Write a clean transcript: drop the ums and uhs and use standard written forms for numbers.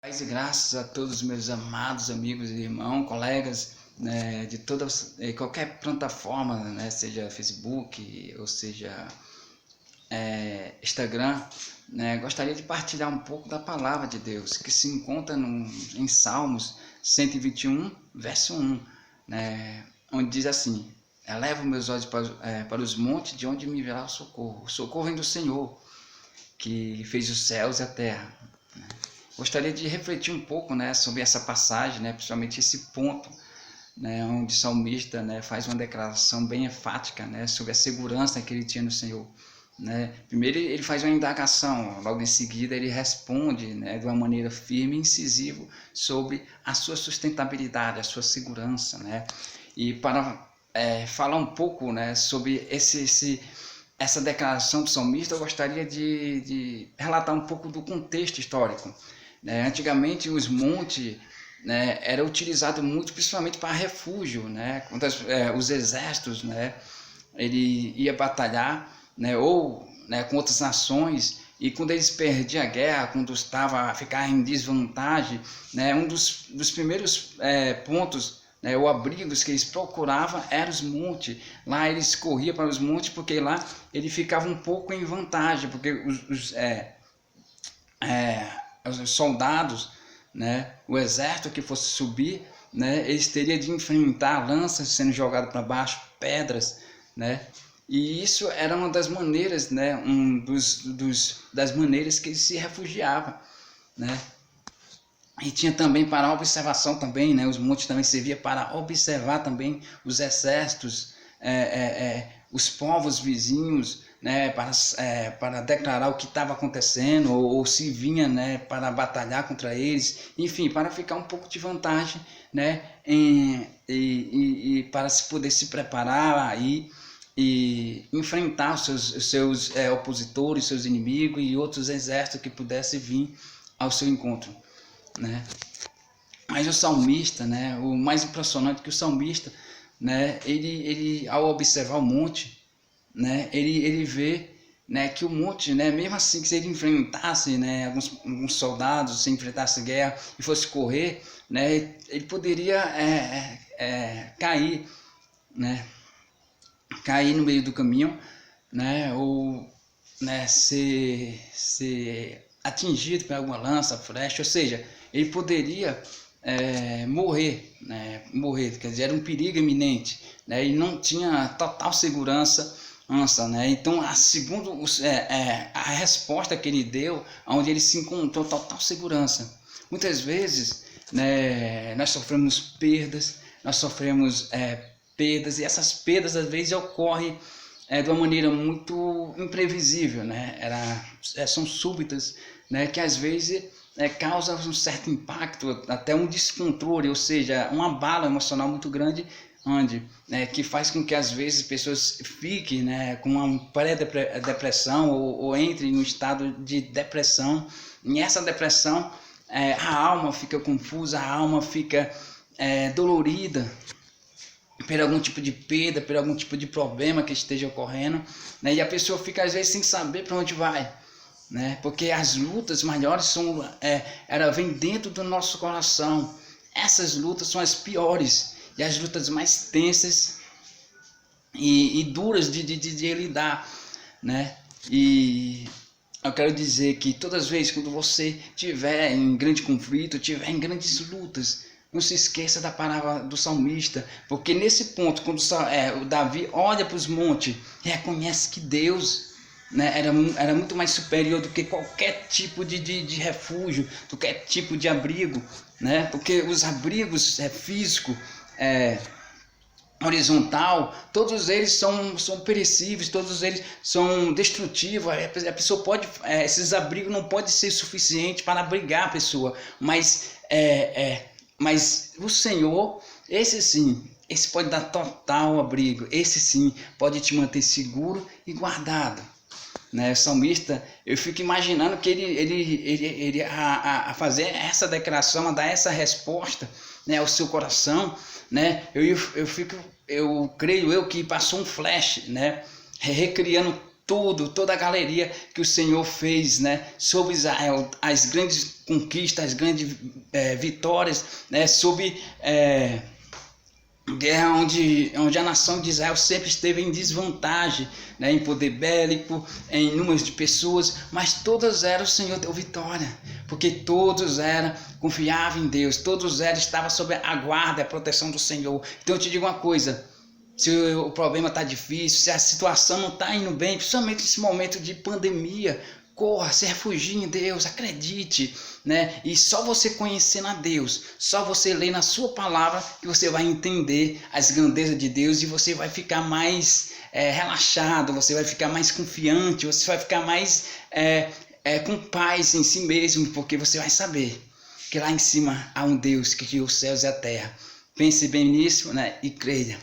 Paz e graças a todos os meus amados amigos e irmãos, colegas, né, de todas, qualquer plataforma, né, seja Facebook ou seja Instagram, né, gostaria de partilhar um pouco da palavra de Deus, que se encontra em Salmos 121, verso 1, né, onde diz assim: eleva meus olhos para os montes, de onde me virá o socorro. O socorro vem do Senhor, que fez os céus e a terra. Gostaria de refletir um pouco, né, sobre essa passagem, né, principalmente esse ponto, né, onde o salmista, né, faz uma declaração bem enfática, né, sobre a segurança que ele tinha no Senhor. Né. Primeiro ele faz uma indagação, logo em seguida ele responde, né, de uma maneira firme e incisiva sobre a sua sustentabilidade, a sua segurança. Né. E para falar um pouco, né, sobre essa declaração do salmista, eu gostaria de relatar um pouco do contexto histórico. Antigamente os montes, né, era utilizado muito principalmente para refúgio, né, quando os exércitos, né, ele ia batalhar, né, ou, né, com outras nações, e quando eles perdiam a guerra, quando estava a ficar em desvantagem, né, um dos primeiros pontos, né, ou abrigos que eles procuravam eram os montes. Lá eles corriam para os montes porque lá ele ficava um pouco em vantagem, porque os soldados, né, o exército que fosse subir, né, eles teriam de enfrentar lanças sendo jogadas para baixo, pedras, né, e isso era uma das maneiras, né, das maneiras que eles se refugiavam, né. E tinha também para observação também, né, os montes também servia para observar também os exércitos, os povos vizinhos, né, para declarar o que estava acontecendo, ou se vinha, né, para batalhar contra eles, enfim, para ficar um pouco de vantagem, né, e para se poder se preparar aí e enfrentar os seus opositores, seus inimigos e outros exércitos que pudessem vir ao seu encontro. Né? Mas o salmista, né, o mais impressionante é que o salmista, né, ele ao observar o monte, né, ele vê, né, que o monte, né, mesmo assim que se ele enfrentasse, né, alguns soldados, se enfrentasse guerra e fosse correr, né, ele poderia cair, né, cair no meio do caminho, né, ou, né, ser atingido por alguma lança, flecha, ou seja, ele poderia morrer, né, quer dizer, era um perigo iminente, né, e não tinha total segurança, né, então a resposta que ele deu, onde ele se encontrou total segurança. Muitas vezes, né, nós sofremos perdas, e essas perdas às vezes ocorrem de uma maneira muito imprevisível, né? São súbitas, né? Que às vezes causa um certo impacto, até um descontrole, ou seja, um abalo emocional muito grande, que faz com que às vezes pessoas fiquem, né, com uma pré-depressão ou entrem em um estado de depressão. E essa depressão, a alma fica confusa, a alma fica dolorida por algum tipo de perda, por algum tipo de problema que esteja ocorrendo, né? E a pessoa fica às vezes sem saber para onde vai, né? Porque as lutas maiores vêm dentro do nosso coração. Essas lutas são as piores e as lutas mais tensas e duras de lidar, né? E eu quero dizer que todas as vezes quando você estiver em grande conflito, estiver em grandes lutas, não se esqueça da palavra do salmista, porque nesse ponto, quando o Davi olha para os montes e reconhece que Deus, né, era muito mais superior do que qualquer tipo de refúgio, do que qualquer tipo de abrigo, né, porque os abrigos físicos, horizontal, todos eles são perecíveis, todos eles são destrutivos. A pessoa pode, esses abrigos não podem ser suficientes para abrigar a pessoa, mas o Senhor, esse sim, esse pode dar total abrigo, esse sim pode te manter seguro e guardado. Né? O salmista, eu fico imaginando que ele a fazer essa declaração, a dar essa resposta, né, ao seu coração, né? Eu creio que passou um flash, né, recriando toda a galeria que o Senhor fez, né, sobre Israel, as grandes conquistas, as grandes vitórias, né, sobre guerra onde a nação de Israel sempre esteve em desvantagem, né, em poder bélico, em números de pessoas, mas todas eram, o Senhor deu vitória, porque todos confiavam em Deus, todos estavam sob a guarda, a proteção do Senhor. Então eu te digo uma coisa, se o problema está difícil, se a situação não está indo bem, principalmente nesse momento de pandemia, corra, se refugie em Deus, acredite, né? E só você conhecendo a Deus, só você lendo a sua palavra, que você vai entender as grandezas de Deus e você vai ficar mais relaxado, você vai ficar mais confiante, você vai ficar mais com paz em si mesmo, porque você vai saber que lá em cima há um Deus que criou os céus e a terra. Pense bem nisso, né? E creia.